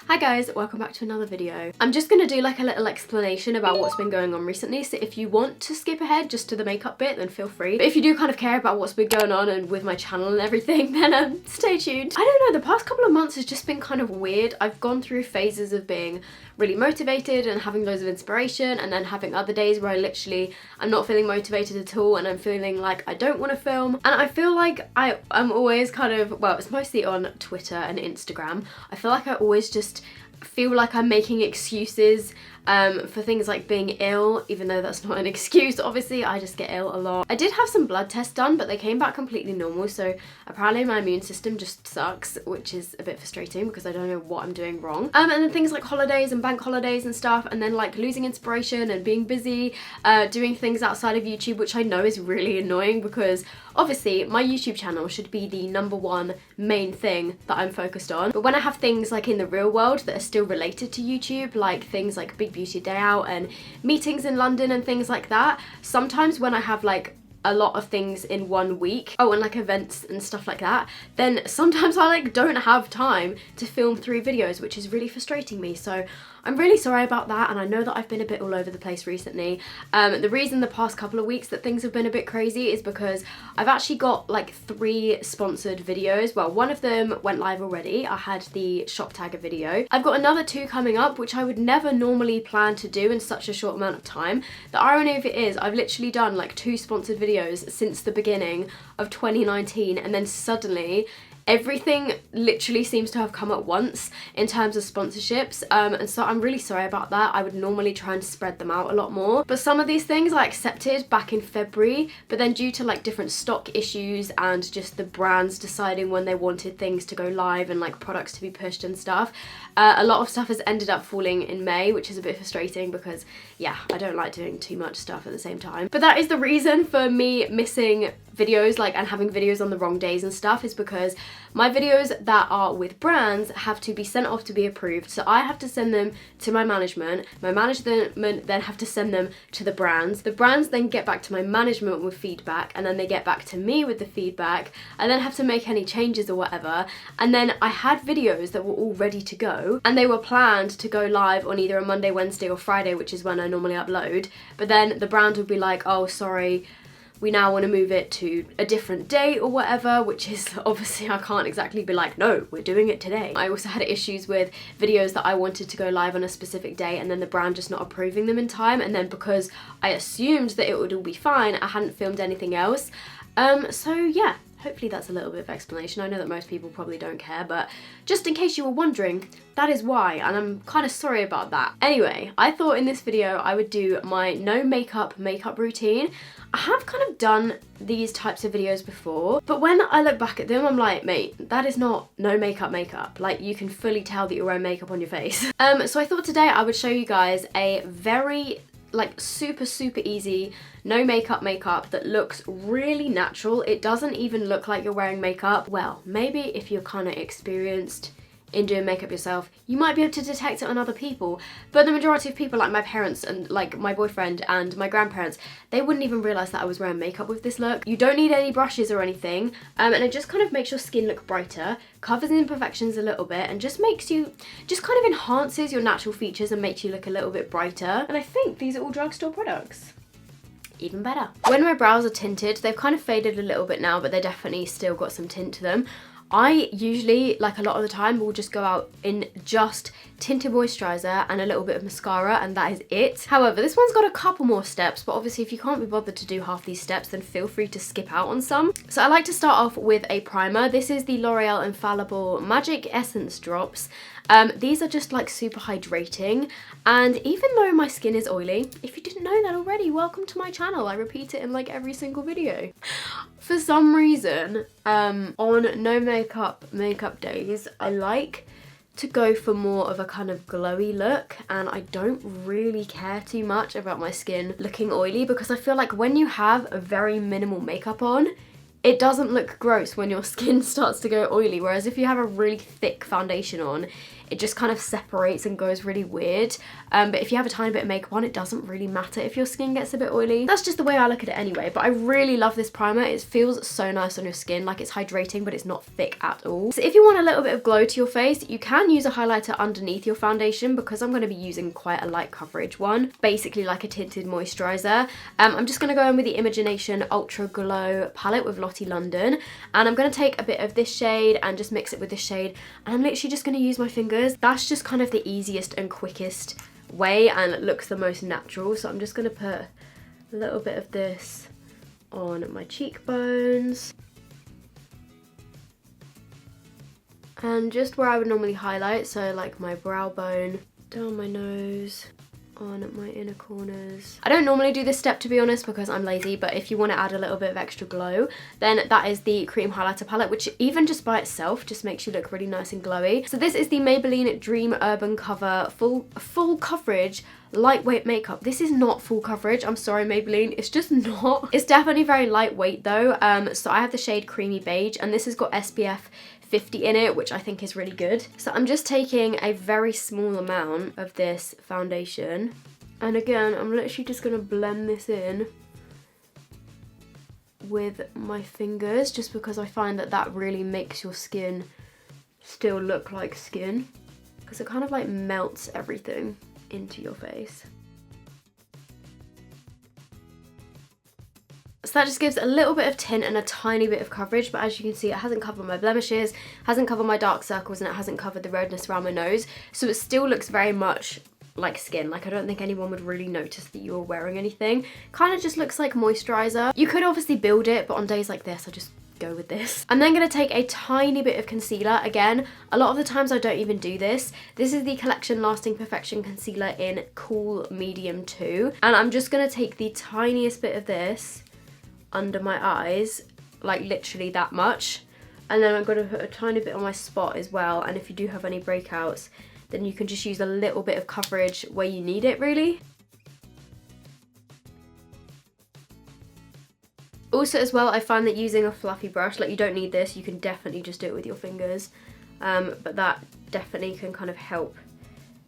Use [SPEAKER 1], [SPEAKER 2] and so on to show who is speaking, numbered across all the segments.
[SPEAKER 1] Hi guys, welcome back to another video. I'm just gonna do like a little explanation about what's been going on recently, so if you want to skip ahead just to the makeup bit, then feel free. But if you do kind of care about what's been going on and with my channel and everything, then stay tuned. I don't know, the past couple of months has just been kind of weird. I've gone through phases of being really motivated and having loads of inspiration, and then having other days where I'm not feeling motivated at all and I'm feeling like I don't want to film. And I feel like I'm always kind of, well, it's mostly on Twitter and Instagram. I feel like I always just feel like I'm making excuses for things like being ill, even though that's not an excuse. Obviously, I just get ill a lot. I did have some blood tests done, but they came back completely normal, so apparently my immune system just sucks, which is a bit frustrating because I don't know what I'm doing wrong. And then things like holidays and bank holidays and stuff, and then like losing inspiration and being busy doing things outside of YouTube, which I know is really annoying because obviously my YouTube channel should be the #1 main thing that I'm focused on. But when I have things like in the real world that are still related to YouTube, like things like Big Beauty Day Out and meetings in London and things like that, sometimes when I have like a lot of things in one week, and like events and stuff like that, then sometimes I like don't have time to film 3 videos, which is really frustrating me. So I'm really sorry about that, and I know that I've been a bit all over the place recently. The reason the past couple of weeks that things have been a bit crazy is because I've actually got like 3 sponsored videos. Well, one of them went live already. I had the shop tagger video. I've got another 2 coming up, which I would never normally plan to do in such a short amount of time. The irony of it is I've literally done like 2 sponsored videos since the beginning of 2019, and then suddenly everything literally seems to have come at once in terms of sponsorships, and so I'm really sorry about that. I would normally try and spread them out a lot more, but some of these things I accepted back in February, but then due to like different stock issues and just the brands deciding when they wanted things to go live and like products to be pushed and stuff, a lot of stuff has ended up falling in May, which is a bit frustrating because yeah, I don't like doing too much stuff at the same time. But that is the reason for me missing videos and having videos on the wrong days and stuff, is because my videos that are with brands have to be sent off to be approved. So I have to send them to my management then have to send them to the brands then get back to my management with feedback, and then they get back to me with the feedback, and then have to make any changes or whatever. And then I had videos that were all ready to go, and they were planned to go live on either a Monday, Wednesday or Friday, which is when I normally upload, but then the brand would be like, oh sorry, we now want to move it to a different date or whatever, which is obviously, I can't exactly be like, no, we're doing it today. I also had issues with videos that I wanted to go live on a specific day, and then the brand just not approving them in time, and then because I assumed that it would all be fine, I hadn't filmed anything else. So yeah, hopefully that's a little bit of explanation. I know that most people probably don't care, but just in case you were wondering, that is why, and I'm kind of sorry about that. Anyway, I thought in this video I would do my no makeup routine. I have kind of done these types of videos before, but when I look back at them, I'm like, mate, that is not no makeup. Like, you can fully tell that you're wearing makeup on your face. So I thought today I would show you guys a very like super easy no makeup that looks really natural. It doesn't even look like you're wearing makeup. Well, maybe if you're kind of experienced in doing makeup yourself, you might be able to detect it on other people, but the majority of people, like my parents and like my boyfriend and my grandparents, they wouldn't even realise that I was wearing makeup with this look. You don't need any brushes or anything, and it just kind of makes your skin look brighter, covers the imperfections a little bit, and just makes you, just kind of enhances your natural features and makes you look a little bit brighter. And I think these are all drugstore products. Even better. When my brows are tinted, they've kind of faded a little bit now, but they definitely still got some tint to them. I usually, like a lot of the time, will just go out in just tinted moisturiser and a little bit of mascara, and that is it. However, this one's got a couple more steps, but obviously if you can't be bothered to do half these steps, then feel free to skip out on some. So I like to start off with a primer. This is the L'Oreal Infallible Magic Essence Drops. These are just like super hydrating, and even though my skin is oily, if you didn't know that already, welcome to my channel. I repeat it in like every single video. For some reason, on no makeup days, I like to go for more of a kind of glowy look, and I don't really care too much about my skin looking oily, because I feel like when you have a very minimal makeup on, it doesn't look gross when your skin starts to go oily, whereas if you have a really thick foundation on, it just kind of separates and goes really weird. But if you have a tiny bit of makeup on, it doesn't really matter if your skin gets a bit oily. That's just the way I look at it anyway, but I really love this primer. It feels so nice on your skin, like it's hydrating, but it's not thick at all. So if you want a little bit of glow to your face, you can use a highlighter underneath your foundation, because I'm going to be using quite a light coverage one, basically like a tinted moisturizer. I'm just going to go in with the Imagination Ultra Glow palette with Lottie London, and I'm going to take a bit of this shade and just mix it with this shade, and I'm literally just going to use my fingers. That's just kind of the easiest and quickest way, and it looks the most natural. So I'm just going to put a little bit of this on my cheekbones, and just where I would normally highlight, so like my brow bone, down my nose, on my inner corners. I don't normally do this step, to be honest, because I'm lazy, but if you want to add a little bit of extra glow, then that is the cream highlighter palette, which even just by itself just makes you look really nice and glowy. So this is the Maybelline Dream Urban Cover full coverage lightweight makeup. This is not full coverage, I'm sorry Maybelline, it's just not. It's definitely very lightweight though. So I have the shade Creamy Beige, and this has got SPF 50 in it, which I think is really good. So I'm just taking a very small amount of this foundation, and again I'm literally just going to blend this in with my fingers, just because I find that that really makes your skin still look like skin, because it kind of like melts everything into your face. So that just gives a little bit of tint and a tiny bit of coverage, but as you can see, it hasn't covered my blemishes, hasn't covered my dark circles, and it hasn't covered the redness around my nose. So it still looks very much like skin. Like, I don't think anyone would really notice that you were wearing anything. Kind of just looks like moisturizer. You could obviously build it, but on days like this, I just go with this. I'm then going to take a tiny bit of concealer. Again, a lot of the times I don't even do this. This is the Collection Lasting Perfection Concealer in Cool Medium 2. And I'm just going to take the tiniest bit of this under my eyes, like literally that much, and then I'm going to put a tiny bit on my spot as well. And if you do have any breakouts, then you can just use a little bit of coverage where you need it, really. Also as well, I find that using a fluffy brush, like you don't need this, you can definitely just do it with your fingers, but that definitely can kind of help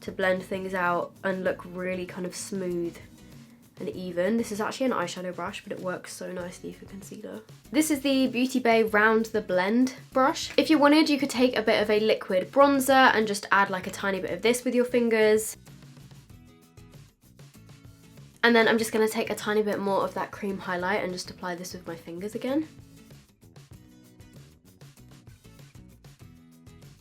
[SPEAKER 1] to blend things out and look really kind of smooth and even. This is actually an eyeshadow brush, but it works so nicely for concealer. This is the Beauty Bay Round the Blend brush. If you wanted, you could take a bit of a liquid bronzer and just add like a tiny bit of this with your fingers. And then I'm just going to take a tiny bit more of that cream highlight and just apply this with my fingers again.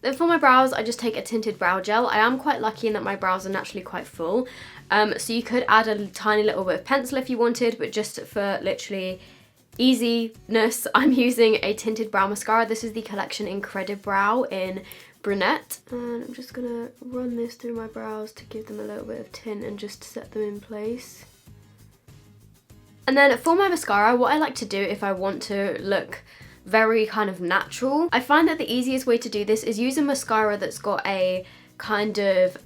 [SPEAKER 1] Then for my brows, I just take a tinted brow gel. I am quite lucky in that my brows are naturally quite full. So you could add a tiny little bit of pencil if you wanted, but just for literally easiness, I'm using a tinted brow mascara. This is the Collection Incredibrow in Brunette. And I'm just gonna run this through my brows to give them a little bit of tint and just set them in place. And then for my mascara, what I like to do if I want to look very kind of natural, I find that the easiest way to do this is use a mascara that's got a kind of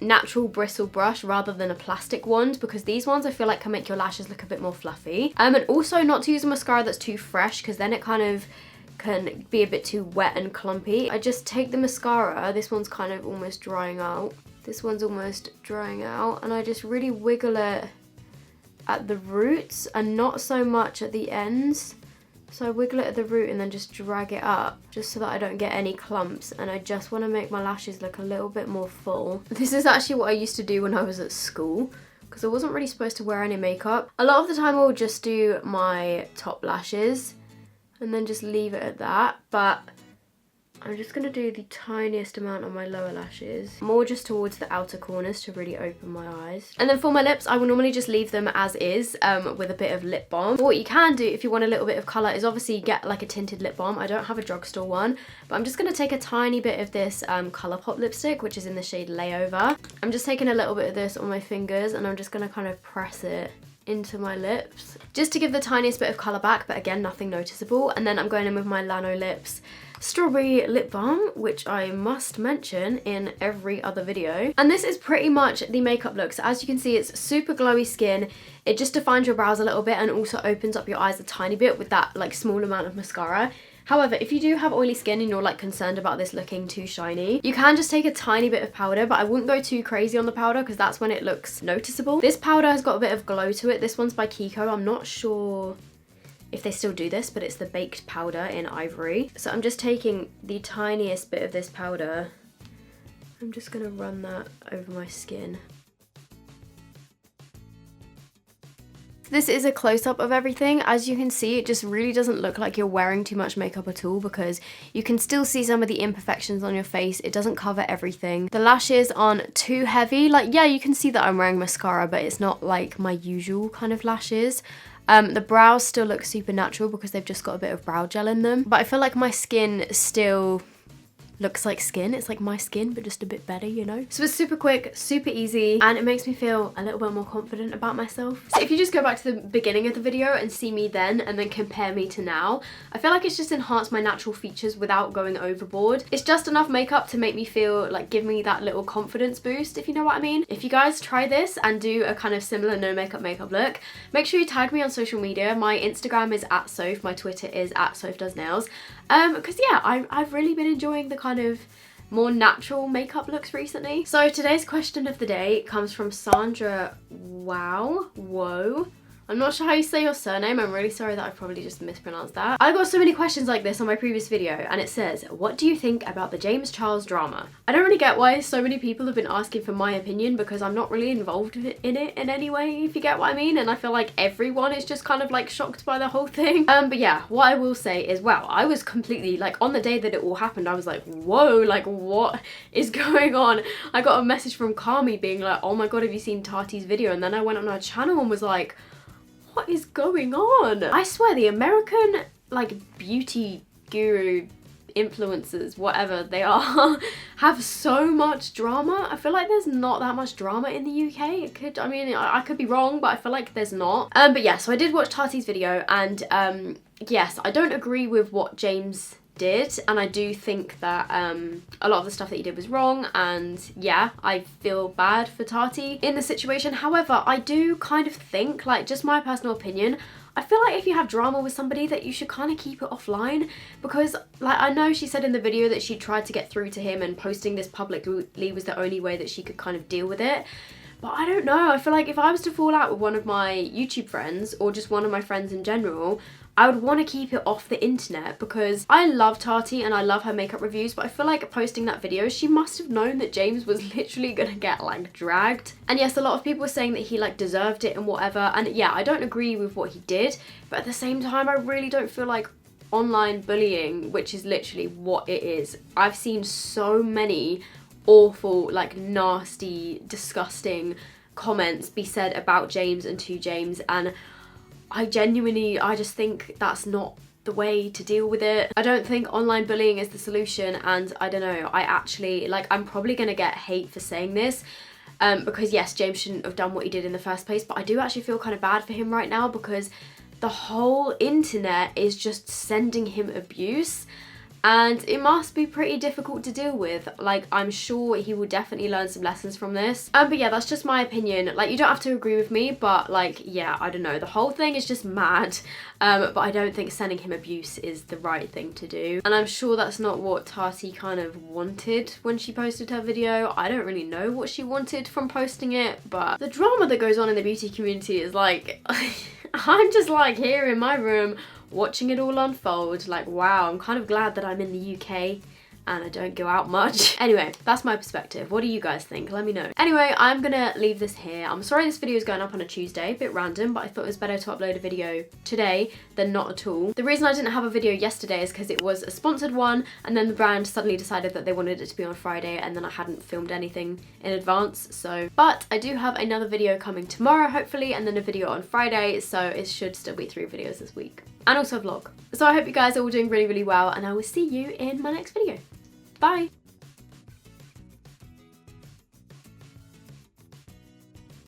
[SPEAKER 1] natural bristle brush rather than a plastic wand, because these ones I feel like can make your lashes look a bit more fluffy. And also not to use a mascara that's too fresh, because then it kind of can be a bit too wet and clumpy. I just take the mascara, this one's kind of almost drying out, this one's almost drying out, and I just really wiggle it at the roots and not so much at the ends. So I wiggle it at the root and then just drag it up, just so that I don't get any clumps, and I just want to make my lashes look a little bit more full. This is actually what I used to do when I was at school, because I wasn't really supposed to wear any makeup. A lot of the time I would just do my top lashes and then just leave it at that, but I'm just going to do the tiniest amount on my lower lashes, more just towards the outer corners to really open my eyes. And then for my lips, I will normally just leave them as is with a bit of lip balm. But what you can do if you want a little bit of colour is obviously get like a tinted lip balm. I don't have a drugstore one, but I'm just going to take a tiny bit of this Colourpop lipstick, which is in the shade Layover. I'm just taking a little bit of this on my fingers and I'm just going to kind of press it into my lips just to give the tiniest bit of colour back, but again, nothing noticeable. And then I'm going in with my Lano lips. strawberry lip balm, which I must mention in every other video. And this is pretty much the makeup look. So as you can see, it's super glowy skin. It just defines your brows a little bit and also opens up your eyes a tiny bit with that like small amount of mascara. However, if you do have oily skin and you're like concerned about this looking too shiny, you can just take a tiny bit of powder, but I wouldn't go too crazy on the powder because that's when it looks noticeable. This powder has got a bit of glow to it. This one's by Kiko. I'm not sure if they still do this, but it's the baked powder in ivory. So I'm just taking the tiniest bit of this powder. I'm just gonna run that over my skin. This is a close-up of everything. As you can see, it just really doesn't look like you're wearing too much makeup at all because you can still see some of the imperfections on your face. It doesn't cover everything. The lashes aren't too heavy. Like, yeah, you can see that I'm wearing mascara, but it's not like my usual kind of lashes. The brows still look super natural because they've just got a bit of brow gel in them. But I feel like my skin still looks like skin. It's like my skin, but just a bit better, you know? So it's super quick, super easy, and it makes me feel a little bit more confident about myself. So if you just go back to the beginning of the video and see me then and then compare me to now, I feel like it's just enhanced my natural features without going overboard. It's just enough makeup to make me feel like, give me that little confidence boost, if you know what I mean. If you guys try this and do a kind of similar no makeup look, make sure you tag me on social media. My Instagram is @soph, my Twitter is @sophdoesnails. Because yeah, I've really been enjoying the kind of more natural makeup looks recently. So today's question of the day comes from Sandra Whoa. I'm not sure how you say your surname. I'm really sorry that I probably just mispronounced that. I got so many questions like this on my previous video, and it says, what do you think about the James Charles drama? I don't really get why so many people have been asking for my opinion because I'm not really involved in it in any way, if you get what I mean, and I feel like everyone is just kind of like shocked by the whole thing. But yeah, what I will say is, wow, I was completely like, on the day that it all happened, I was like, whoa, like what is going on? I got a message from Kami being like, oh my god, have you seen Tati's video? And then I went on her channel and was like, what is going on? I swear the American like beauty guru influencers, whatever they are, have so much drama. I feel like there's not that much drama in the UK. It could, I mean, I could be wrong, but I feel like there's not. But yeah, so I did watch Tati's video, and yes, I don't agree with what James did, and I do think that a lot of the stuff that he did was wrong, and yeah, I feel bad for Tati in the situation. However, I do kind of think, like, just my personal opinion, I feel like if you have drama with somebody that you should kind of keep it offline, because like I know she said in the video that she tried to get through to him and posting this publicly was the only way that she could kind of deal with it. But I don't know, I feel like if I was to fall out with one of my YouTube friends or just one of my friends in general, I would want to keep it off the internet because I love Tati and I love her makeup reviews, but I feel like posting that video, she must have known that James was literally gonna get like dragged. And yes, a lot of people were saying that he like deserved it and whatever, and yeah, I don't agree with what he did, but at the same time, I really don't feel like online bullying, which is literally what it is. I've seen so many awful, like nasty, disgusting comments be said about James and to James, and I just think that's not the way to deal with it. I don't think online bullying is the solution, and I don't know, I actually, like, I'm probably gonna get hate for saying this, because yes, James shouldn't have done what he did in the first place, but I do actually feel kind of bad for him right now because the whole internet is just sending him abuse. And it must be pretty difficult to deal with. Like, I'm sure he will definitely learn some lessons from this. But yeah, that's just my opinion. Like, you don't have to agree with me, but like, yeah, I don't know. The whole thing is just mad. But I don't think sending him abuse is the right thing to do. And I'm sure that's not what Tati kind of wanted when she posted her video. I don't really know what she wanted from posting it, but the drama that goes on in the beauty community is like, I'm just like here in my room watching it all unfold, like wow, I'm kind of glad that I'm in the UK and I don't go out much. Anyway, that's my perspective. What do you guys think? Let me know. Anyway, I'm gonna leave this here. I'm sorry this video is going up on a Tuesday, a bit random, but I thought it was better to upload a video today than not at all. The reason I didn't have a video yesterday is because it was a sponsored one, and then the brand suddenly decided that they wanted it to be on Friday, and then I hadn't filmed anything in advance, so. But I do have another video coming tomorrow, hopefully, and then a video on Friday, so it should still be 3 videos this week. And also a vlog. So I hope you guys are all doing really, really well, and I will see you in my next video. Bye!